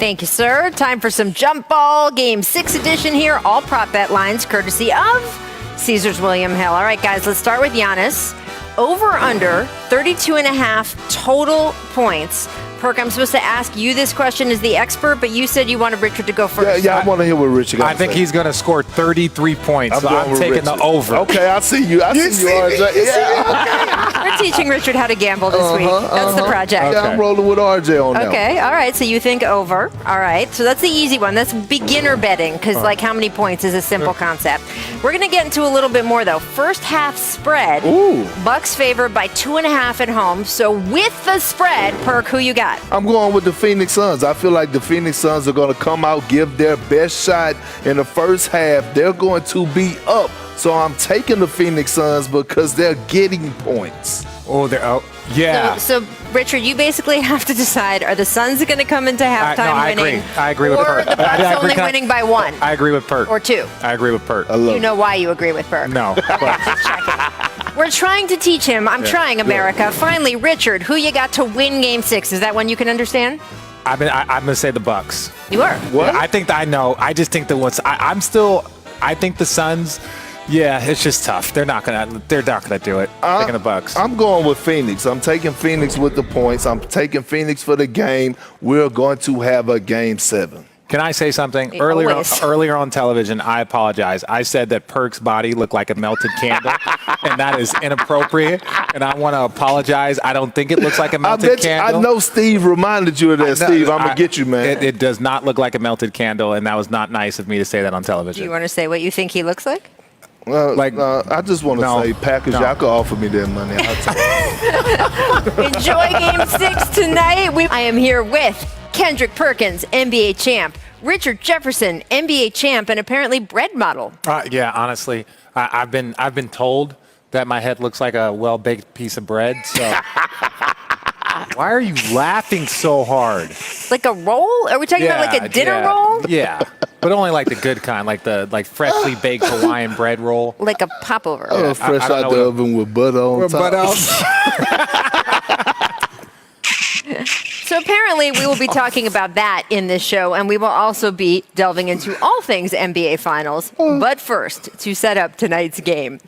Thank you, sir. Time for some jump ball. Game 6 edition here. All prop bet lines courtesy of Caesars William Hill. All right, guys, let's start with Giannis. Over under 32.5 total points. Perk, I'm supposed to ask you this question as the expert, but you said you wanted Richard to go first. Yeah, I want to hear what Richard got to say. I think he's going to score 33 points, so I'm taking the over. Okay, I see you. I see you, RJ. Yeah. We're teaching Richard how to gamble this week. That's the project. Yeah, I'm rolling with RJ on that. Okay, all right, so you think over. All right, so that's the easy one. That's beginner betting, because like how many points is a simple concept. We're going to get into a little bit more, though. First half spread. Ooh. Bucks favored by 2.5 at home. So with the spread, Perk, who you got? I'm going with the Phoenix Suns. I feel like the Phoenix Suns are going to come out, give their best shot in the first half. They're going to be up. So I'm taking the Phoenix Suns because they're getting points. Oh, they're out. Yeah. So, Richard, you basically have to decide, are the Suns going to come into halftime winning? I agree with Perk. Or the Bucks only winning by 1? I agree with Perk. Or 2? I agree with Perk. You know why you agree with Perk? No. We're trying to teach him. I'm trying, America. Finally, Richard, who you got to win Game 6? Is that one you can understand? I'm going to say the Bucks. You are. What? I think I know. I just think I think the Suns. Yeah, it's just tough. They're not gonna do it. Taking the Bucks. I'm going with Phoenix. I'm taking Phoenix with the points. I'm taking Phoenix for the game. We're going to have a Game 7. Can I say something? Always. Earlier on television, I apologize. I said that Perk's body looked like a melted candle, and that is inappropriate, and I want to apologize. I don't think it looks like a melted candle. I know Steve reminded you of that, Steve. I'm going to get you, man. It does not look like a melted candle, and that was not nice of me to say that on television. Do you want to say what you think he looks like? I just want to say, Packers, y'all can offer me that money. I'll take it. Enjoy Game 6 tonight. I am here with Kendrick Perkins, NBA champ, Richard Jefferson, NBA champ, and apparently bread model. Yeah, honestly, I've been told that my head looks like a well-baked piece of bread. So why are you laughing so hard? Like a roll? Are we talking about like a dinner roll? Yeah, but only like the good kind, like the freshly baked Hawaiian bread roll. Like a popover. Oh, fresh out the oven with butter on top. So apparently we will be talking about that in this show, and we will also be delving into all things NBA Finals. But first, to set up tonight's game.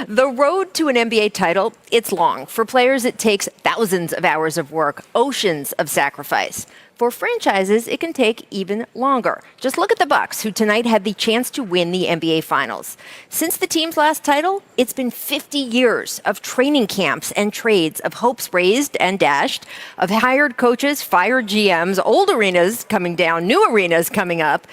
The road to an NBA title, it's long. For players, it takes thousands of hours of work, oceans of sacrifice. For franchises, it can take even longer. Just look at the Bucks, who tonight had the chance to win the NBA Finals. Since the team's last title, it's been 50 years of training camps and trades, of hopes raised and dashed, of hired coaches, fired GMs, old arenas coming down, new arenas coming up.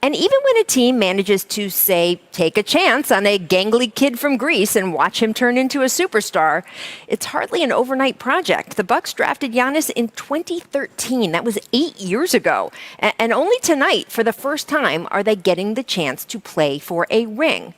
And even when a team manages to, say, take a chance on a gangly kid from Greece and watch him turn into a superstar, it's hardly an overnight project. The Bucks drafted Giannis in 2013. That was 8 years ago. And only tonight, for the first time, are they getting the chance to play for a ring.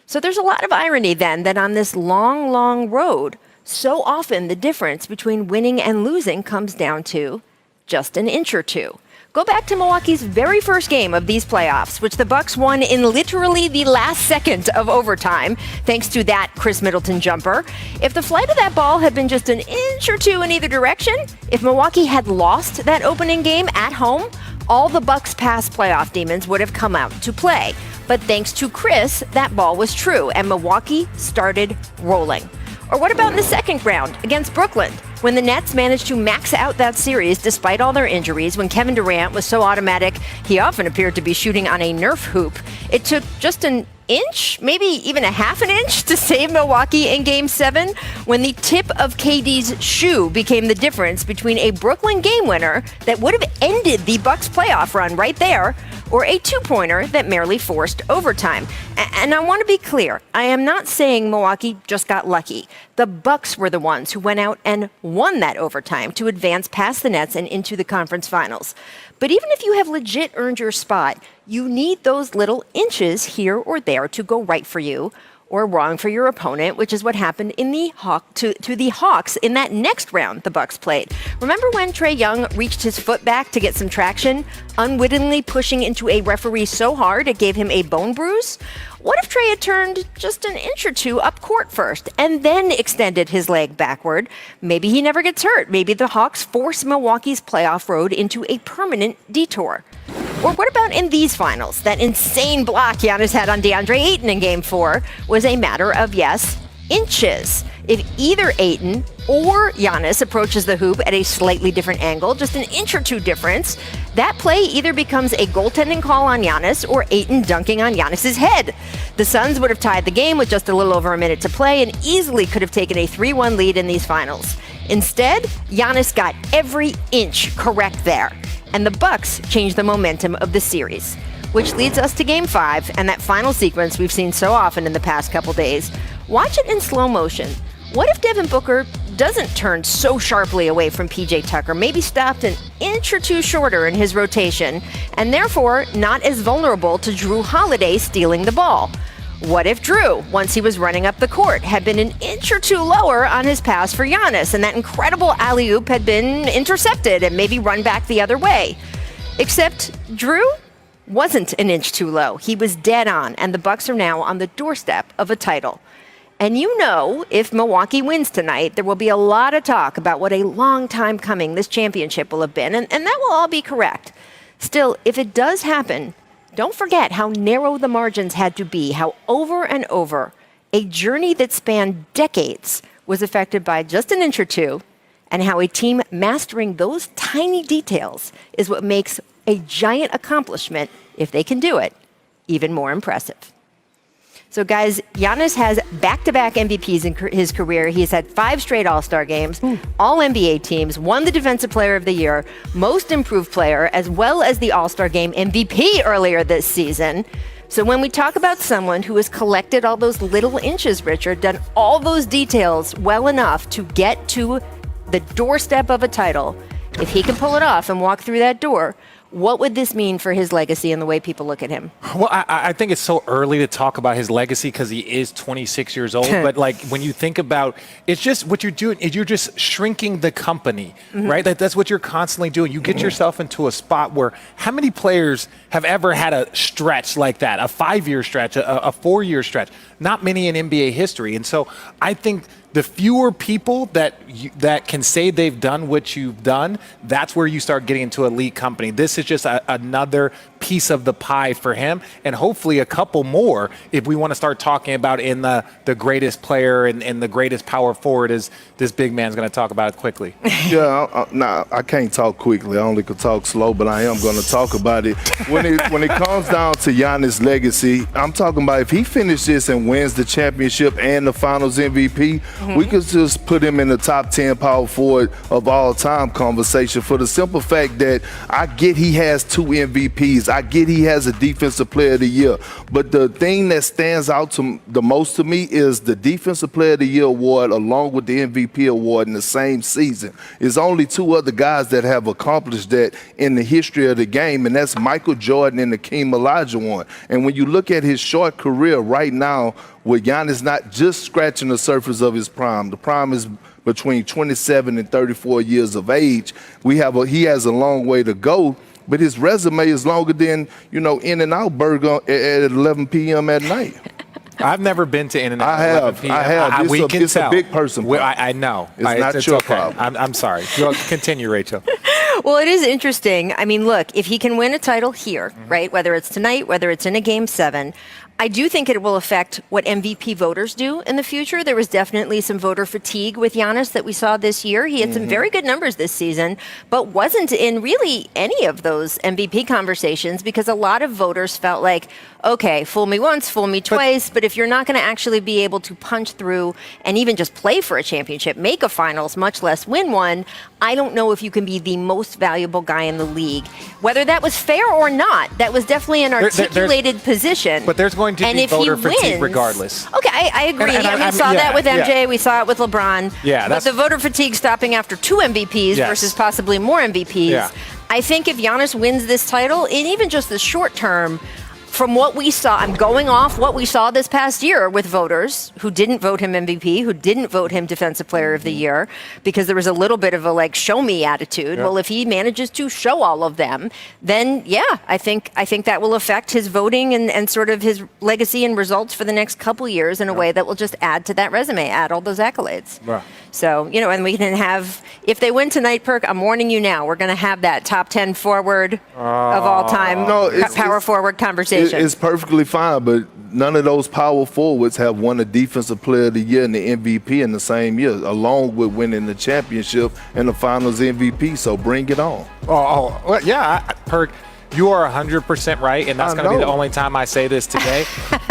So there's a lot of irony then that on this long, long road, so often the difference between winning and losing comes down to just an inch or two. Go back to Milwaukee's very first game of these playoffs, which the Bucks won in literally the last second of overtime, thanks to that Chris Middleton jumper. If the flight of that ball had been just an inch or two in either direction, if Milwaukee had lost that opening game at home, all the Bucks' past playoff demons would have come out to play. But thanks to Chris, that ball was true, and Milwaukee started rolling. Or what about in the second round against Brooklyn, when the Nets managed to max out that series despite all their injuries, when Kevin Durant was so automatic he often appeared to be shooting on a Nerf hoop? It took just an inch, maybe even a half an inch, to save Milwaukee in Game 7, when the tip of KD's shoe became the difference between a Brooklyn game winner that would have ended the Bucks playoff run right there, or a two-pointer that merely forced overtime. And I want to be clear, I am not saying Milwaukee just got lucky. The Bucks were the ones who went out and won that overtime to advance past the Nets and into the conference finals. But even if you have legit earned your spot, you need those little inches here or there to go right for you, or wrong for your opponent, which is what happened in the to the Hawks in that next round the Bucks played. Remember when Trae Young reached his foot back to get some traction, unwittingly pushing into a referee so hard it gave him a bone bruise? What if Trae had turned just an inch or two up court first and then extended his leg backward? Maybe he never gets hurt. Maybe the Hawks force Milwaukee's playoff road into a permanent detour. Or what about in these finals? That insane block Giannis had on DeAndre Ayton in Game 4 was a matter of, yes, inches. If either Ayton or Giannis approaches the hoop at a slightly different angle, just an inch or two difference, that play either becomes a goaltending call on Giannis or Ayton dunking on Giannis's head. The Suns would have tied the game with just a little over a minute to play and easily could have taken a 3-1 lead in these finals. Instead, Giannis got every inch correct there, and the Bucks changed the momentum of the series. Which leads us to Game 5 and that final sequence we've seen so often in the past couple days. Watch it in slow motion. What if Devin Booker doesn't turn so sharply away from PJ Tucker, maybe stopped an inch or two shorter in his rotation, and therefore not as vulnerable to Jrue Holiday stealing the ball? What if Jrue, once he was running up the court, had been an inch or two lower on his pass for Giannis, and that incredible alley-oop had been intercepted and maybe run back the other way? Except Jrue wasn't an inch too low. He was dead on, and the Bucks are now on the doorstep of a title. And you know, if Milwaukee wins tonight, there will be a lot of talk about what a long time coming this championship will have been, and that will all be correct. Still, if it does happen, don't forget how narrow the margins had to be, how over and over a journey that spanned decades was affected by just an inch or two, and how a team mastering those tiny details is what makes a giant accomplishment, if they can do it, even more impressive. So guys, Giannis has back-to-back MVPs in his career. He's had 5 straight All-Star games, all NBA teams, won the Defensive Player of the Year, Most Improved Player, as well as the All-Star Game MVP earlier this season. So when we talk about someone who has collected all those little inches, Richard, done all those details well enough to get to the doorstep of a title, if he can pull it off and walk through that door, what would this mean for his legacy and the way people look at him? Well, I think it's so early to talk about his legacy because he is 26 years old. But like when you think about, it's just what you're doing is you're just shrinking the company, right? That's what you're constantly doing. You get yourself into a spot where how many players have ever had a stretch like that, a 5-year stretch, a 4-year stretch? Not many in NBA history. And so I think the fewer people that can say they've done what you've done, that's where you start getting into elite company. This is just another piece of the pie for him, and hopefully a couple more if we want to start talking about in the greatest player and the greatest power forward is this big man's going to talk about it quickly. Yeah, I can't talk quickly. I only could talk slow, but I am going to talk about it. When it comes down to Giannis' legacy, I'm talking about if he finishes this and wins the championship and the Finals MVP, we could just put him in the top 10 power forward of all time conversation for the simple fact that I get he has 2 MVPs. I get he has a Defensive Player of the Year. But the thing that stands out the most to me is the Defensive Player of the Year award along with the MVP award in the same season. There's only 2 other guys that have accomplished that in the history of the game, and that's Michael Jordan and Hakeem Olajuwon. And when you look at his short career right now, with Giannis not just scratching the surface of his prime, the prime is between 27 and 34 years of age. He has a long way to go, but his resume is longer than, In-N-Out Burger at 11 p.m. at night. I've never been to In-N-Out. I have. It's a big person problem. I know. It's not your okay. problem. I'm sorry. Continue, Rachel. Well, it is interesting. I mean, look, if he can win a title here, right, whether it's tonight, whether it's in a Game 7, I do think it will affect what MVP voters do in the future. There was definitely some voter fatigue with Giannis that we saw this year. He had some very good numbers this season, but wasn't in really any of those MVP conversations because a lot of voters felt like, okay, fool me once, fool me twice, but if you're not going to actually be able to punch through and even just play for a championship, make a finals, much less win one, I don't know if you can be the most valuable guy in the league. Whether that was fair or not, that was definitely an articulated position. But there's going to be voter fatigue regardless. Okay, I agree. And we saw that with MJ. We saw it with LeBron. Yeah, but the voter fatigue stopping after 2 MVPs versus possibly more MVPs. Yeah. I think if Giannis wins this title, in even just the short term, from what we saw, I'm going off what we saw this past year with voters who didn't vote him MVP, who didn't vote him Defensive Player of the Year, because there was a little bit of a like show me attitude. Yeah. Well, if he manages to show all of them, then yeah, I think that will affect his voting and sort of his legacy and results for the next couple years in a way that will just add to that resume, add all those accolades. Right. So, you know, and we can have, if they win tonight, Perk, I'm warning you now, we're going to have that top 10 forward of all time power forward conversation. It's perfectly fine, but none of those power forwards have won a Defensive Player of the Year and the MVP in the same year, along with winning the championship and the Finals MVP. So bring it on. Well, yeah, Perk, you are 100% right, and that's going to be the only time I say this today.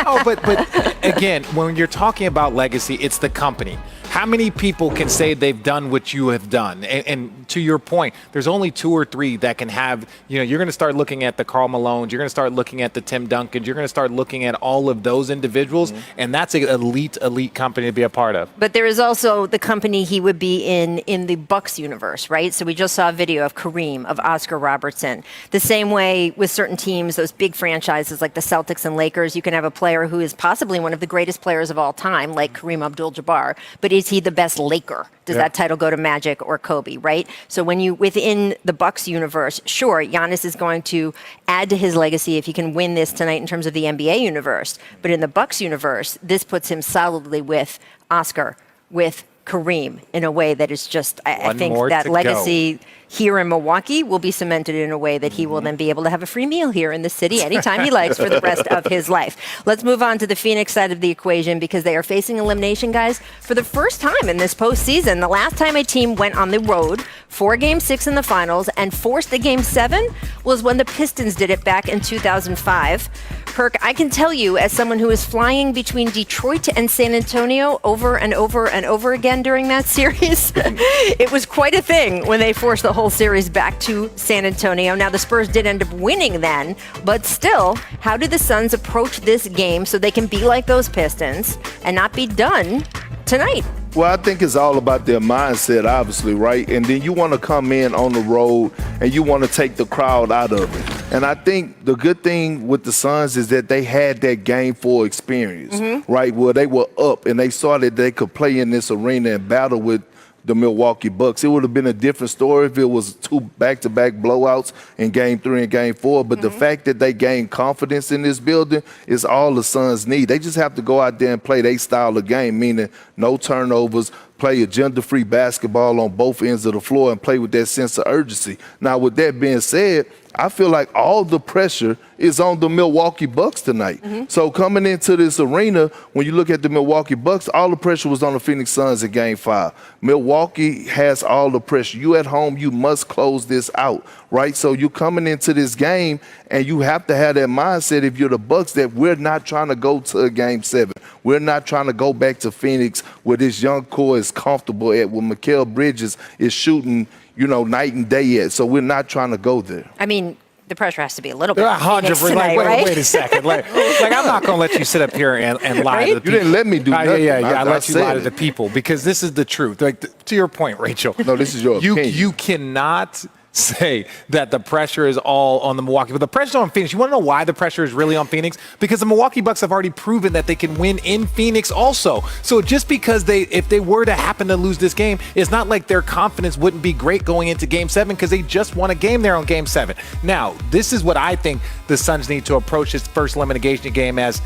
But again, when you're talking about legacy, it's the company. How many people can say they've done what you have done? And to your point, there's only 2 or 3 that can have, you know, you're going to start looking at the Karl Malones, you're going to start looking at the Tim Duncans, you're going to start looking at all of those individuals, and that's an elite company to be a part of. But there is also the company he would be in the Bucks universe, right? So we just saw a video of Kareem, of Oscar Robertson. The same way with certain teams, those big franchises like the Celtics and Lakers, you can have a player who is possibly one of the greatest players of all time, like Kareem Abdul-Jabbar, but is he the best Laker? Does that title go to Magic or Kobe, right? So when you, within the Bucks universe, sure, Giannis is going to add to his legacy if he can win this tonight in terms of the NBA universe. But in the Bucks universe, this puts him solidly with Oscar, with Kareem, in a way that is just, I think that legacy here in Milwaukee will be cemented in a way that he will then be able to have a free meal here in the city anytime he likes for the rest of his life. Let's move on to the Phoenix side of the equation, because they are facing elimination, guys, for the first time in this postseason. The last time a team went on the road for Game 6 in the finals and forced a Game 7 was when the Pistons did it back in 2005. Kirk, I can tell you, as someone who is flying between Detroit and San Antonio over and over and over again during that series, it was quite a thing when they forced the whole series back to San Antonio. Now, the Spurs did end up winning then, but still, how do the Suns approach this game so they can be like those Pistons and not be done tonight? Well, I think it's all about their mindset, obviously, right? And then you want to come in on the road and you want to take the crowd out of it. And I think the good thing with the Suns is that they had that Game 4 experience, right? Where they were up and they saw that they could play in this arena and battle with the Milwaukee Bucks. It would have been a different story if it was 2 back-to-back blowouts in Game 3 and Game 4. But the fact that they gained confidence in this building is all the Suns need. They just have to go out there and play their style of game, meaning no turnovers, play agenda-free basketball on both ends of the floor, and play with that sense of urgency. Now, with that being said, I feel like all the pressure is on the Milwaukee Bucks tonight. So coming into this arena, when you look at the Milwaukee Bucks, all the pressure was on the Phoenix Suns in Game 5. Milwaukee has all the pressure. You at home, you must close this out, right? So you're coming into this game, and you have to have that mindset, if you're the Bucks, that we're not trying to go to a Game 7. We're not trying to go back to Phoenix where this young core is comfortable at, where Mikal Bridges is shooting, you know, night and day at. So we're not trying to go there. I mean, the pressure has to be a little bit. 100%. Tonight, right? Wait a second. Like I'm not going to let you sit up here and lie to the people. You didn't let me do nothing. I let you lie to the people, because this is the truth. Like, to your point, Rachel. No, this is your opinion. You cannot say that the pressure is all on the Milwaukee, but the pressure on Phoenix. You want to know why the pressure is really on Phoenix? Because the Milwaukee Bucks have already proven that they can win in Phoenix also. So just because if they were to happen to lose this game, it's not like their confidence wouldn't be great going into Game 7, because they just won a game there on Game 7. Now, this is what I think the Suns need to approach this first elimination game as.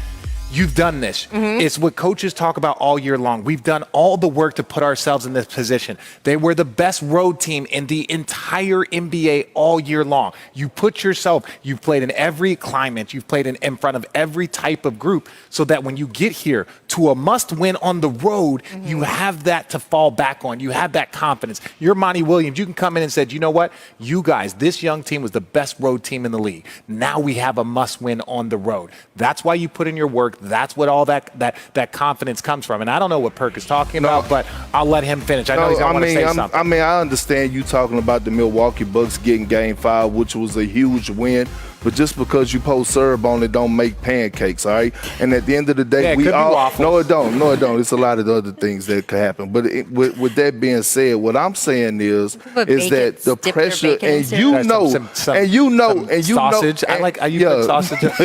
You've done this. It's what coaches talk about all year long. We've done all the work to put ourselves in this position. They were the best road team in the entire NBA all year long. You put yourself, you've played in every climate, you've played in front of every type of group, so that when you get here to a must-win on the road, you have that to fall back on. You have that confidence. You're Monty Williams. You can come in and say, you know what? You guys, this young team was the best road team in the league. Now we have a must-win on the road. That's why you put in your work. That's what all that confidence comes from. And I don't know what Perk is talking about, but I'll let him finish. I know he's going to want to say something. I mean, I understand you talking about the Milwaukee Bucks getting Game 5, which was a huge win. But just because you post syrup on it don't make pancakes, all right? And at the end of the day, we all – no, it don't. No, it don't. It's a lot of other things that could happen. But with that being said, what I'm saying is that the pressure – and you know – sausage. I put sausage.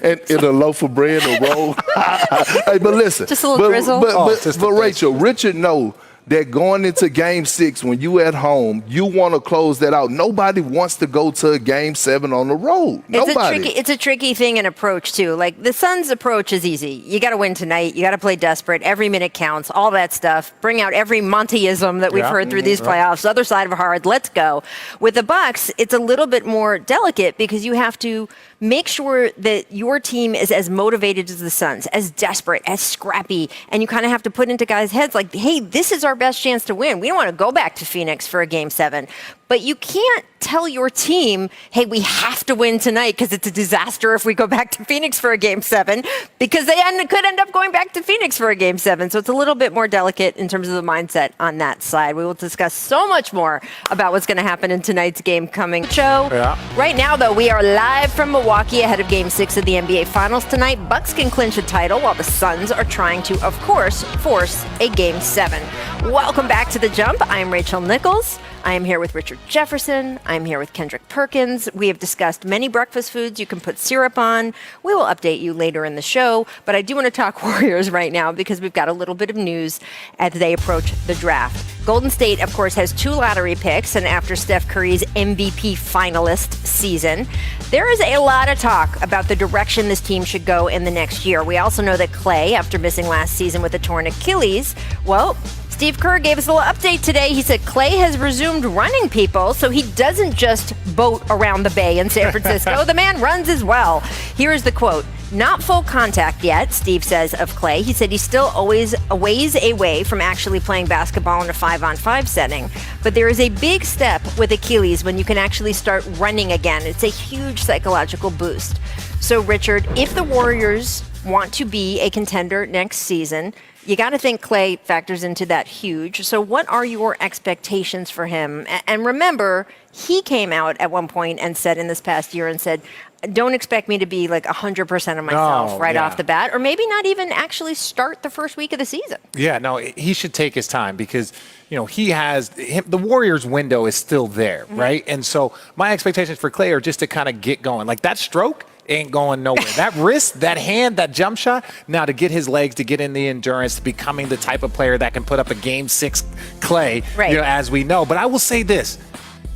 and in a loaf of bread or roll. Hey, but listen. Just a little drizzle. But Rachel, Richard know that going into Game 6, when you at home, you want to close that out. Nobody wants to go to a Game 7 on the road. Nobody. It's a tricky thing and approach, too. Like, the Suns' approach is easy. You got to win tonight. You got to play desperate. Every minute counts. All that stuff. Bring out every Montyism that we've heard through these playoffs. Other side of hard. Let's go. With the Bucks, it's a little bit more delicate because you have to make sure that your team is as motivated as the Suns, as desperate, as scrappy, and you kind of have to put into guys' heads like, hey, this is our best chance to win. We don't want to go back to Phoenix for a Game 7. But you can't tell your team, hey, we have to win tonight because it's a disaster if we go back to Phoenix for a Game 7, because they could end up going back to Phoenix for a Game 7. So it's a little bit more delicate in terms of the mindset on that side. We will discuss so much more about what's going to happen in tonight's game coming show. Right now, though, we are live from Milwaukee ahead of Game 6 of the NBA Finals tonight. Bucks can clinch a title while the Suns are trying to, of course, force a Game 7. Welcome back to The Jump. I'm Rachel Nichols. I am here with Richard Jefferson. I'm here with Kendrick Perkins. We have discussed many breakfast foods you can put syrup on. We will update you later in the show, but I do want to talk Warriors right now because we've got a little bit of news as they approach the draft. Golden State, of course, has 2 lottery picks, and after Steph Curry's MVP finalist season, there is a lot of talk about the direction this team should go in the next year. We also know that KLAY, after missing last season with a torn Achilles, well, Steve Kerr gave us a little update today. He said KLAY has resumed running people, so he doesn't just boat around the bay in San Francisco. The man runs as well. Here's the quote. Not full contact yet, Steve says of KLAY. He said he's still always a ways away from actually playing basketball in a 5-on-5 setting. But there is a big step with Achilles when you can actually start running again. It's a huge psychological boost. So, Richard, if the Warriors want to be a contender next season, you got to think KLAY factors into that huge. So what are your expectations for him? And remember, he came out at one point and said in this past year and said, don't expect me to be like 100% of myself off the bat, or maybe not even actually start the first week of the season. Yeah, no, he should take his time because, you know, the Warriors window is still there, right? And so my expectations for KLAY are just to kind of get going. Like that stroke ain't going nowhere. That wrist, that hand, that jump shot, now to get his legs, to get in the endurance, to becoming the type of player that can put up a Game 6 KLAY, you know, as we know. But I will say this,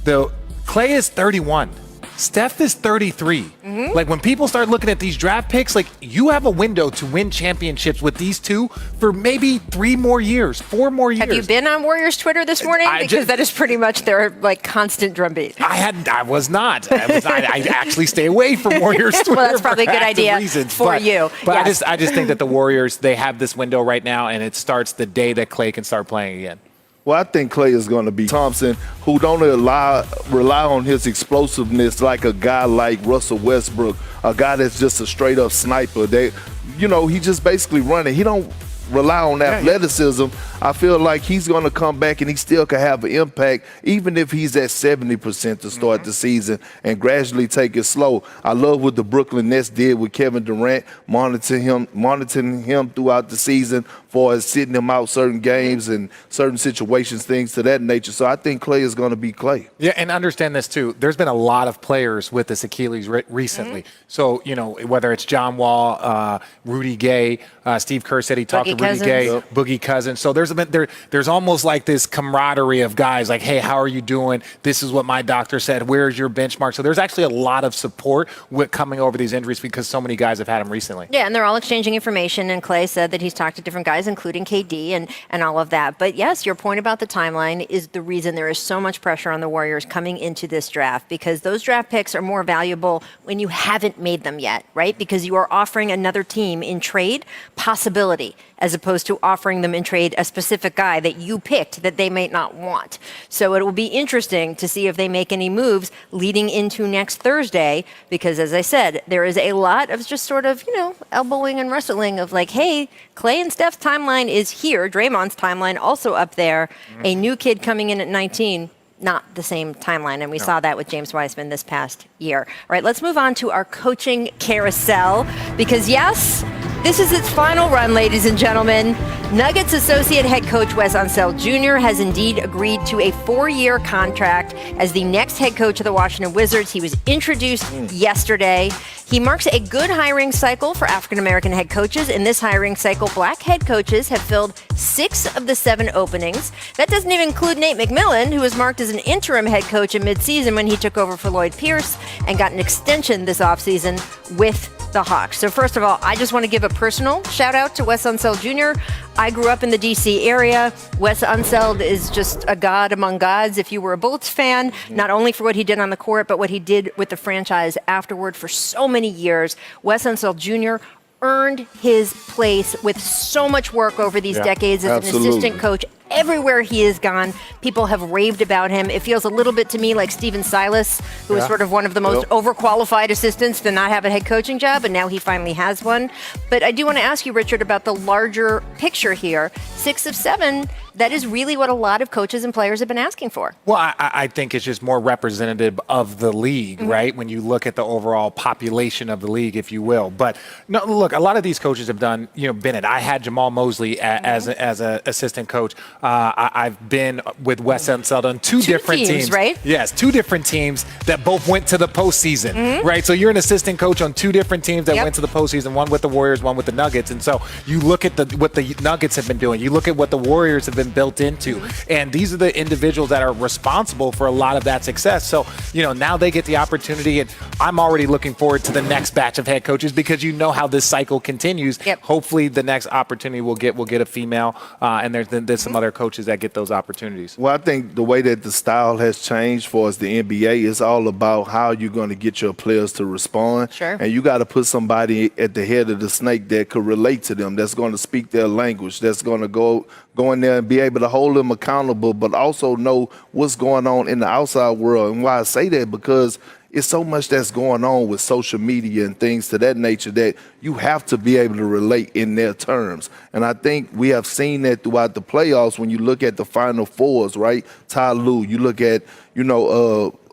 KLAY is 31. Steph is 33. Like when people start looking at these draft picks, like you have a window to win championships with these two for maybe 3 more years, 4 more years. Have you been on Warriors Twitter this morning? Because that is pretty much their like constant drumbeat. I was not. I actually stay away from Warriors Twitter. Well, that's probably a good idea for you. But yes. I just think that the Warriors, they have this window right now, and it starts the day that KLAY can start playing again. Well, I think KLAY is going to be Thompson, who don't rely on his explosiveness like a guy like Russell Westbrook, a guy that's just a straight-up sniper. He just basically running. He don't rely on athleticism. I feel like he's going to come back and he still can have an impact, even if he's at 70% to start the season and gradually take it slow. I love what the Brooklyn Nets did with Kevin Durant, monitoring him throughout the season for sitting him out certain games and certain situations, things to that nature. So I think KLAY is going to be KLAY. Yeah, and understand this too. There's been a lot of players with this Achilles recently. So, you know, whether it's John Wall, Rudy Gay, Steve Kerr said he talked to Rudy Gay, Boogie Cousins. So there's almost like this camaraderie of guys like, hey, how are you doing? This is what my doctor said. Where's your benchmark? So there's actually a lot of support with coming over these injuries because so many guys have had them recently. Yeah, and they're all exchanging information, and KLAY said that he's talked to different guys, including KD and all of that. But yes, your point about the timeline is the reason there is so much pressure on the Warriors coming into this draft, because those draft picks are more valuable when you haven't made them yet, right? Because you are offering another team in trade possibility as opposed to offering them in trade a specific guy that you picked that they may not want. So it will be interesting to see if they make any moves leading into next Thursday, because as I said, there is a lot of just sort of, elbowing and wrestling of like, hey, Klay and Steph's timeline is here. Draymond's timeline also up there. A new kid coming in at 19. Not the same timeline, and we saw that with James Wiseman this past year. All right, let's move on to our coaching carousel, because yes, this is its final run, ladies and gentlemen. Nuggets associate head coach Wes Unseld Jr. has indeed agreed to a 4-year contract as the next head coach of the Washington Wizards. He was introduced yesterday. He marks a good hiring cycle for African-American head coaches. In this hiring cycle, black head coaches have filled 6 of the 7 openings. That doesn't even include Nate McMillan, who was marked as an interim head coach in midseason when he took over for Lloyd Pierce and got an extension this offseason with the Hawks. So first of all, I just want to give a personal shout out to Wes Unseld Jr. I grew up in the DC area. Wes Unseld is just a god among gods if you were a Bullets fan, not only for what he did on the court, but what he did with the franchise afterward for so many years. Wes Unseld Jr. earned his place with so much work over these decades as an assistant coach. Everywhere he has gone, people have raved about him. It feels a little bit to me like Stephen Silas, who is sort of one of the most overqualified assistants to not have a head coaching job, and now he finally has one. But I do want to ask you, Richard, about the larger picture here. 6 of 7, that is really what a lot of coaches and players have been asking for. Well, I think it's just more representative of the league, right? When you look at the overall population of the league, if you will. But no, look, a lot of these coaches have done, been it. I had Jamal Mosley as an assistant coach. I've been with Wes Unseld on two different teams, right? Yes, 2 different teams that both went to the postseason, right? So you're an assistant coach on 2 different teams that went to the postseason, one with the Warriors, one with the Nuggets. And so you look at what the Nuggets have been doing. You look at what the Warriors have been built into. And these are the individuals that are responsible for a lot of that success. So, now they get the opportunity, and I'm already looking forward to the next batch of head coaches because how this cycle continues. Hopefully the next opportunity we'll get a female, and there's some other coaches that get those opportunities. Well, I think the way that the style has changed for us, the NBA, is all about how you're going to get your players to respond. Sure. And you got to put somebody at the head of the snake that could relate to them, that's going to speak their language, that's going to go in there and be able to hold them accountable, but also know what's going on in the outside world. And why I say that, because it's so much that's going on with social media and things to that nature that you have to be able to relate in their terms. And I think we have seen that throughout the playoffs when you look at the Final Fours, right? Ty Lue, you look at,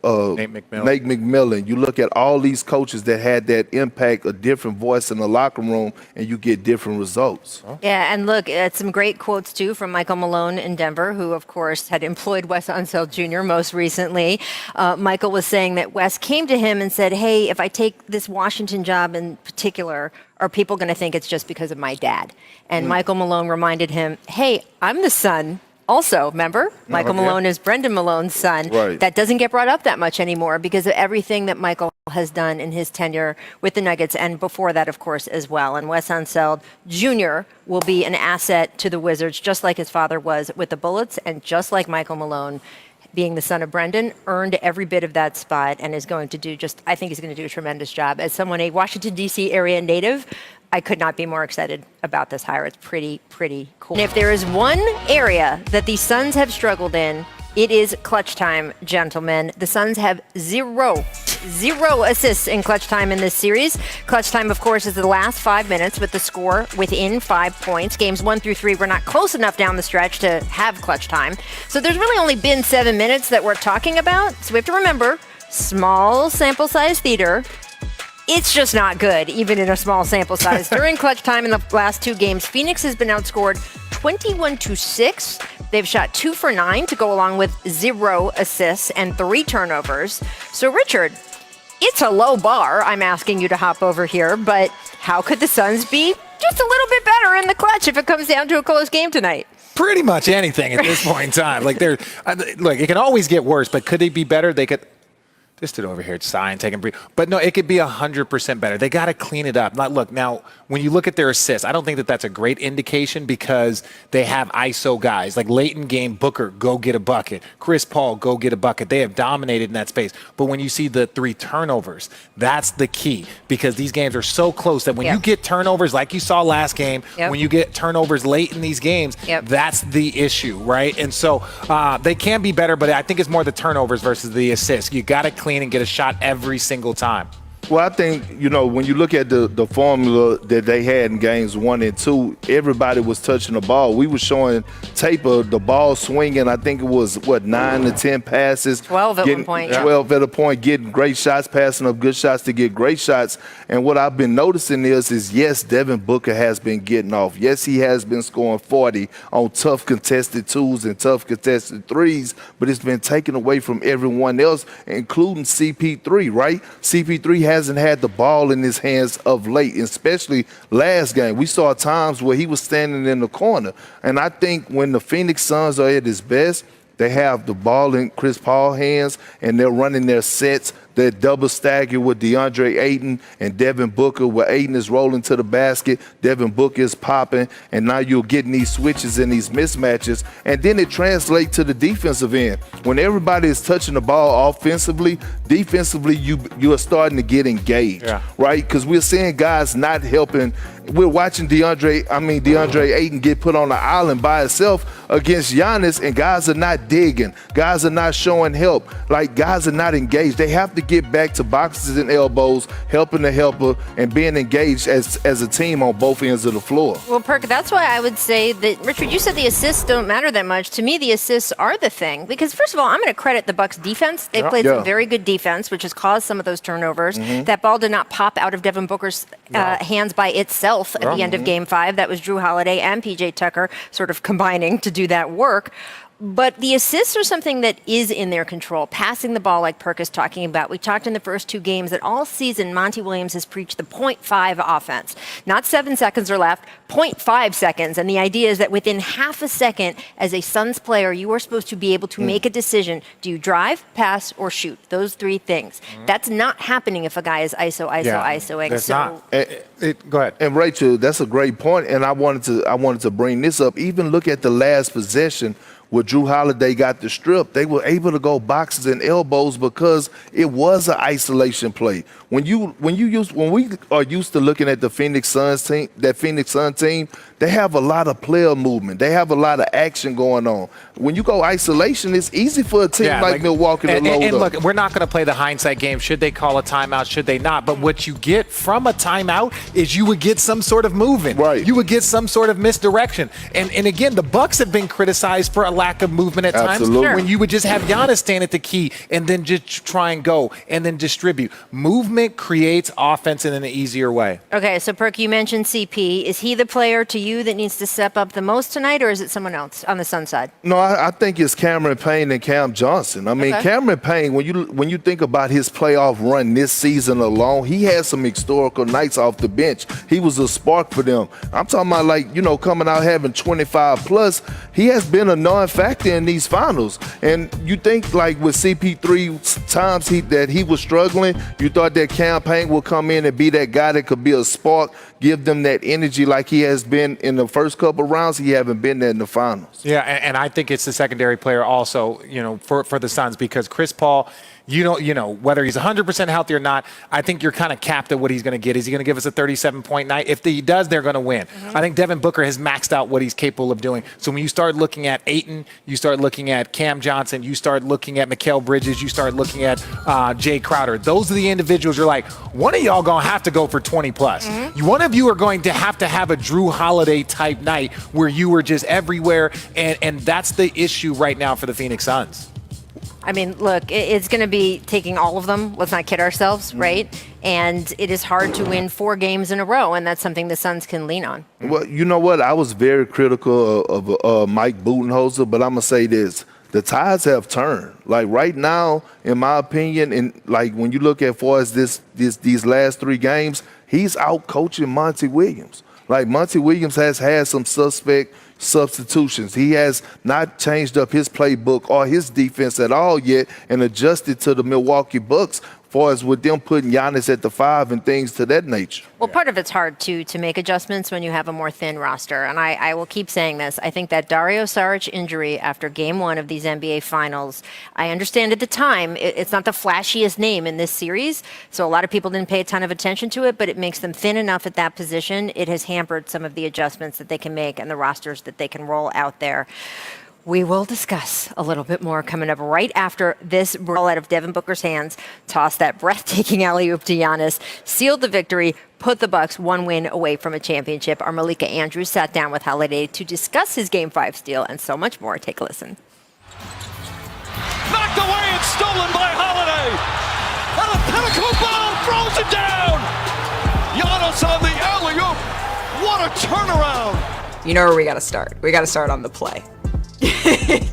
Nate McMillan. You look at all these coaches that had that impact, a different voice in the locker room, and you get different results. Yeah, and look, some great quotes, too, from Michael Malone in Denver, who, of course, had employed Wes Unseld Jr. most recently. Michael was saying that Wes came to him and said, hey, if I take this Washington job in particular, are people going to think it's just because of my dad? And Michael Malone reminded him, hey, I'm the son. Also, remember, Michael Malone is Brendan Malone's son. Right. That doesn't get brought up that much anymore because of everything that Michael has done in his tenure with the Nuggets, and before that, of course, as well. And Wes Unseld Jr. will be an asset to the Wizards, just like his father was with the Bullets, and just like Michael Malone, being the son of Brendan, earned every bit of that spot and is going to do I think he's going to do a tremendous job. As someone, a Washington, D.C. area native, I could not be more excited about this hire. It's pretty cool. And if there is one area that the Suns have struggled in, it is clutch time, gentlemen. The Suns have zero assists in clutch time in this series. Clutch time, of course, is the last 5 minutes with the score within 5 points. Games 1 through 3 were not close enough down the stretch to have clutch time. So there's really only been 7 minutes that we're talking about. So we have to remember, small sample size theater. It's just not good, even in a small sample size. During clutch time in the last 2 games, Phoenix has been outscored 21-6. They've shot 2 for 9 to go along with 0 assists and 3 turnovers. So, Richard, it's a low bar. I'm asking you to hop over here, but how could the Suns be just a little bit better in the clutch if it comes down to a close game tonight? Pretty much anything at this point in time. Look, it can always get worse, but could they be better? They This dude over here sighing, taking a breath. But no, it could be 100% better. They got to clean it up. Like, look, now, when you look at their assists, I don't think that that's a great indication because they have ISO guys. Like late in game, Booker, go get a bucket. Chris Paul, go get a bucket. They have dominated in that space. But when you see the 3 turnovers, that's the key because these games are so close that when you get turnovers like you saw last game, when you get turnovers late in these games, that's the issue, right? And so they can be better, but I think it's more the turnovers versus the assists. You got to clean and get a shot every single time. Well, I think, when you look at the formula that they had in games 1 and 2, everybody was touching the ball. We were showing tape of the ball swinging. I think it was, 9 to 10 passes. 12 at one point. 12 at a point, getting great shots, passing up good shots to get great shots. And what I've been noticing is yes, Devin Booker has been getting off. Yes, he has been scoring 40 on tough contested 2s and tough contested 3s, but it's been taken away from everyone else, including CP3, right? CP3 hasn't had the ball in his hands of late, especially last game. We saw times where he was standing in the corner. And I think when the Phoenix Suns are at his best, they have the ball in Chris Paul's hands, and they're running their sets. They're double stacking with DeAndre Ayton and Devin Booker, where Ayton is rolling to the basket, Devin Booker is popping, and now you're getting these switches and these mismatches. And then it translates to the defensive end. When everybody is touching the ball offensively, defensively, you are starting to get engaged, right? Because we're seeing guys not helping. We're watching DeAndre Ayton get put on the island by himself against Giannis, and guys are not digging. Guys are not showing help. Like, guys are not engaged. They have to get back to boxes and elbows, helping the helper, and being engaged as a team on both ends of the floor. Well, Perk, that's why I would say that, Richard, you said the assists don't matter that much. To me, the assists are the thing. Because, first of all, I'm going to credit the Bucks' defense. They played some very good defense, which has caused some of those turnovers. That ball did not pop out of Devin Booker's hands by itself at the end of Game 5. That was Jrue Holiday and PJ Tucker sort of combining to do that work. But the assists are something that is in their control. Passing the ball, like Perk is talking about. We talked in the first 2 games that all season Monty Williams has preached the 0.5 offense. Not 7 seconds are left, 0.5 seconds. And the idea is that within half a second, as a Suns player, you are supposed to be able to make a decision. Do you drive, pass, or shoot? Those 3 things. That's not happening if a guy is ISOing. That's not. Go ahead. And Rachel, that's a great point. And I wanted to bring this up. Even look at the last possession where Jrue Holiday got the strip. They were able to go boxes and elbows because it was an isolation play. When we are used to looking at the Phoenix Suns team, that Phoenix Sun team, they have a lot of player movement. They have a lot of action going on. When you go isolation, it's easy for a team like Milwaukee to load and up. Look, we're not going to play the hindsight game. Should they call a timeout? Should they not? But what you get from a timeout is you would get some sort of movement. Right. You would get some sort of misdirection. And again, the Bucks have been criticized for a lack of movement at times. When you would just have Giannis stand at the key and then just try and go and then distribute. Movement creates offense in an easier way. Okay, so Perk, you mentioned CP. Is he the player to you that needs to step up the most tonight, or is it someone else on the Sun side? No, I think it's Cameron Payne and Cam Johnson. I mean, Cameron Payne, when you think about his playoff run this season alone, he had some historical nights off the bench. He was a spark for them. I'm talking about, coming out having 25 plus. He has been a non-factor in these finals. And you think with CP3 times that he was struggling, you thought that Cam Payne will come in and be that guy that could be a spark, give them that energy like he has been in the first couple rounds. He haven't been there in the finals. Yeah, and I think it's the secondary player also, for the Suns, because Chris Paul, whether he's 100% healthy or not, I think you're kind of capped at what he's going to get. Is he going to give us a 37-point night? If he does, they're going to win. I think Devin Booker has maxed out what he's capable of doing. So when you start looking at Ayton, you start looking at Cam Johnson, you start looking at Mikal Bridges, you start looking at Jay Crowder. Those are the individuals you're like, one of y'all going to have to go for 20 plus. One of you are going to have a Jrue Holiday type night where you were just everywhere. And that's the issue right now for the Phoenix Suns. I mean, look, it's going to be taking all of them. Let's not kid ourselves, right? And it is hard to win 4 games in a row, and that's something the Suns can lean on. Well, you know what? I was very critical of Mike Budenholzer, but I'm going to say this. The tides have turned. Right now, in my opinion, and when you look at far as these last 3 games, he's out coaching Monty Williams. Monty Williams has had some suspect, substitutions. He has not changed up his playbook or his defense at all yet and adjusted to the Milwaukee Bucks far as with them putting Giannis at the 5 and things to that nature. Well, part of it's hard, too, to make adjustments when you have a more thin roster. And I will keep saying this. I think that Dario Saric injury after Game 1 of these NBA Finals, I understand at the time it's not the flashiest name in this series, so a lot of people didn't pay a ton of attention to it, but it makes them thin enough at that position. It has hampered some of the adjustments that they can make and the rosters that they can roll out there. We will discuss a little bit more coming up right after this ball out of Devin Booker's hands, tossed that breathtaking alley-oop to Giannis, sealed the victory, put the Bucks one win away from a championship. Our Malika Andrews sat down with Holiday to discuss his Game 5 steal and so much more. Take a listen. Knocked away and stolen by Holiday. And a pinnacle ball throws it down. Giannis on the alley-oop. What a turnaround. You know where we got to start. We got to start on the play.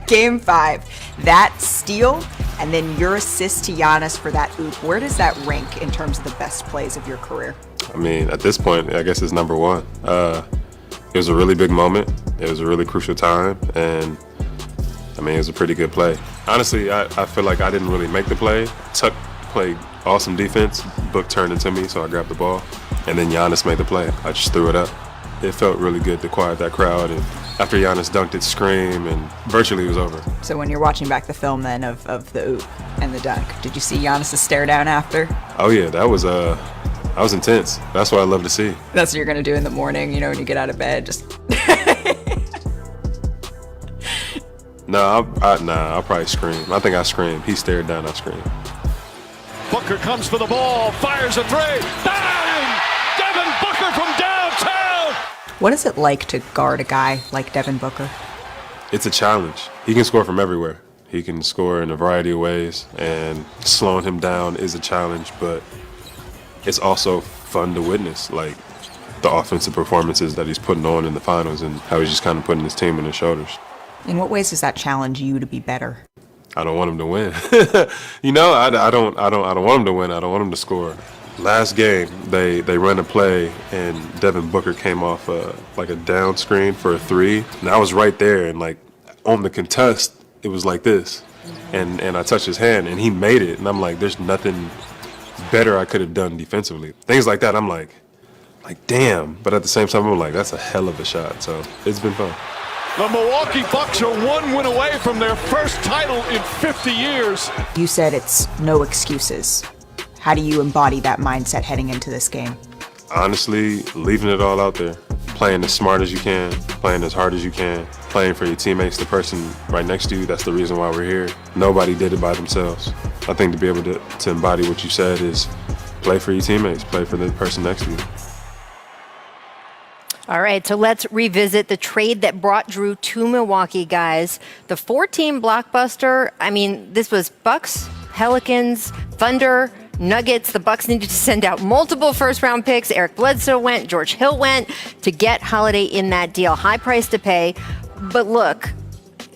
Game 5, that steal, and then your assist to Giannis for that oop. Where does that rank in terms of the best plays of your career? I mean, at this point, I guess it's number 1. It was a really big moment. It was a really crucial time, and I mean, it was a pretty good play. Honestly, I feel like I didn't really make the play. Tuck played awesome defense. Book turned it to me, so I grabbed the ball, and then Giannis made the play. I just threw it up. It felt really good to quiet that crowd, and after Giannis dunked it, scream, and virtually it was over. So when you're watching back the film then of the oop and the dunk, did you see Giannis' stare down after? Oh yeah, that was intense. That's what I love to see. That's what you're gonna do in the morning, you know, when you get out of bed, just. No, I'll probably scream. I think I screamed. He stared down, I screamed. Booker comes for the ball, fires a three. Bang! Devin Booker from downtown. What is it like to guard a guy like Devin Booker? It's a challenge. He can score from everywhere. He can score in a variety of ways, and slowing him down is a challenge, but it's also fun to witness, like the offensive performances that he's putting on in the finals and how he's just kind of putting his team on his shoulders. In what ways does that challenge you to be better? I don't want him to win. You know, I don't want him to win. I don't want him to score. Last game, they ran a play, and Devin Booker came off like a down screen for a 3, and I was right there, and like on the contest, it was like this, and I touched his hand, and he made it, and I'm like, there's nothing better I could have done defensively. Things like that, I'm like damn, but at the same time, I'm like, that's a hell of a shot. So it's been fun. The Milwaukee Bucks are one win away from their first title in 50 years. You said it's no excuses. How do you embody that mindset heading into this game? Honestly, leaving it all out there. Playing as smart as you can, playing as hard as you can, playing for your teammates, the person right next to you. That's the reason why we're here. Nobody did it by themselves. I think to be able to embody what you said is play for your teammates, play for the person next to you. All right, so let's revisit the trade that brought JRUE to Milwaukee, guys. The 4-team blockbuster, I mean, this was Bucks, Pelicans, Thunder, Nuggets. The Bucks needed to send out multiple first-round picks. Eric Bledsoe went, George Hill went to get Holiday in that deal. High price to pay. But look,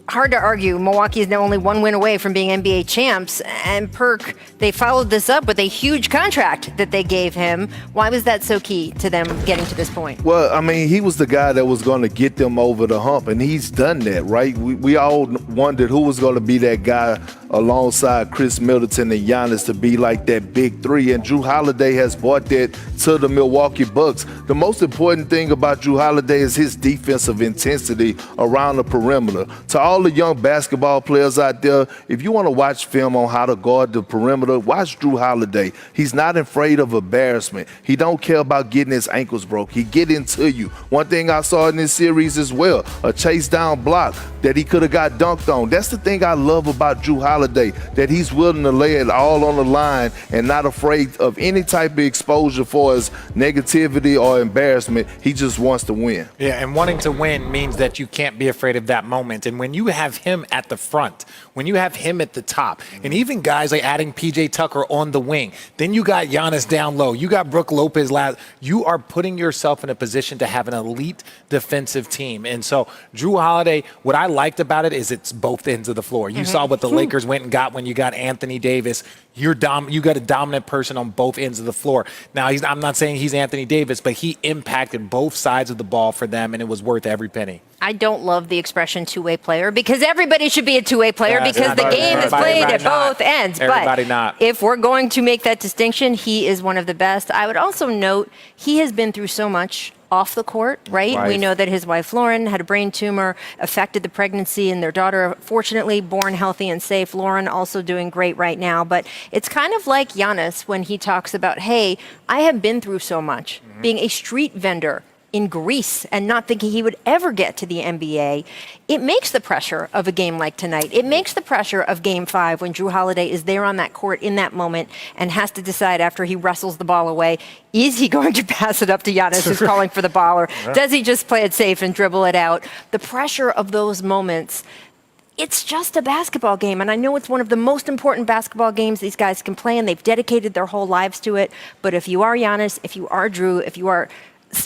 hard to argue. Milwaukee is now only one win away from being NBA champs. And Perk, they followed this up with a huge contract that they gave him. Why was that so key to them getting to this point? Well, I mean, he was the guy that was going to get them over the hump, and he's done that, right? We all wondered who was going to be that guy alongside Chris Middleton and Giannis to be like that big 3, and JRUE Holiday has brought that to the Milwaukee Bucks. The most important thing about JRUE Holiday is his defensive intensity around the perimeter. To all the young basketball players out there, if you want to watch film on how to guard the perimeter, watch JRUE Holiday. He's not afraid of embarrassment. He don't care about getting his ankles broke. He get into you. One thing I saw in this series as well, a chase down block that he could have got dunked on. That's the thing I love about JRUE Holiday, that he's willing to lay it all on the line and not afraid of any type of exposure for his negativity or embarrassment. He just wants to win. Yeah, and wanting to win means that you can't be afraid of that moment. And when you have him at the front, when you have him at the top, and even guys like adding PJ Tucker on the wing, then you got Giannis down low, you got Brook Lopez last, you are putting yourself in a position to have an elite defensive team. And so JRUE Holiday, what I liked about it is it's both ends of the floor. You saw what the Lakers went and got when you got Anthony Davis. you got a dominant person on both ends of the floor. Now, I'm not saying he's Anthony Davis, but he impacted both sides of the ball for them, and it was worth every penny. I don't love the expression two-way player because everybody should be a two-way player because the game is played at both ends. Everybody But not. if we're going to make that distinction, he is one of the best. I would also note he has been through so much off the court, right? We know that his wife Lauren had a brain tumor, affected the pregnancy, and their daughter, fortunately, born healthy and safe. Lauren also doing great right now. But it's kind of like Giannis when he talks about, hey, I have been through so much, being a street vendor in Greece and not thinking he would ever get to the NBA. It makes the pressure of a game like tonight. It makes the pressure of Game 5 when Jrue Holiday is there on that court in that moment and has to decide after he wrestles the ball away, is he going to pass it up to Giannis who's calling for the ball, or does he just play it safe and dribble it out? The pressure of those moments, it's just a basketball game, and I know it's one of the most important basketball games these guys can play, and they've dedicated their whole lives to it. But if you are Giannis, if you are Jrue, if you are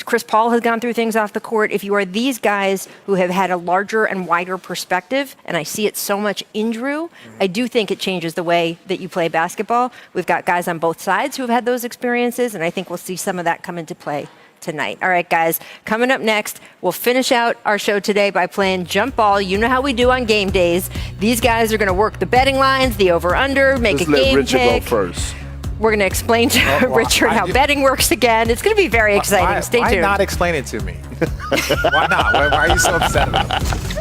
Chris Paul has gone through things off the court. If you are these guys who have had a larger and wider perspective, and I see it so much in Jrue, I do think it changes the way that you play basketball. We've got guys on both sides who have had those experiences, and I think we'll see some of that come into play tonight. All right, guys, coming up next, we'll finish out our show today by playing jump ball. You know how we do on game days. These guys are going to work the betting lines, the over-under, make a game let Richard pick. go first. We're going to explain to Richard how betting works again. It's going to be very exciting. Stay tuned. Why not explain it to me? Why not? Why are you so upset about it?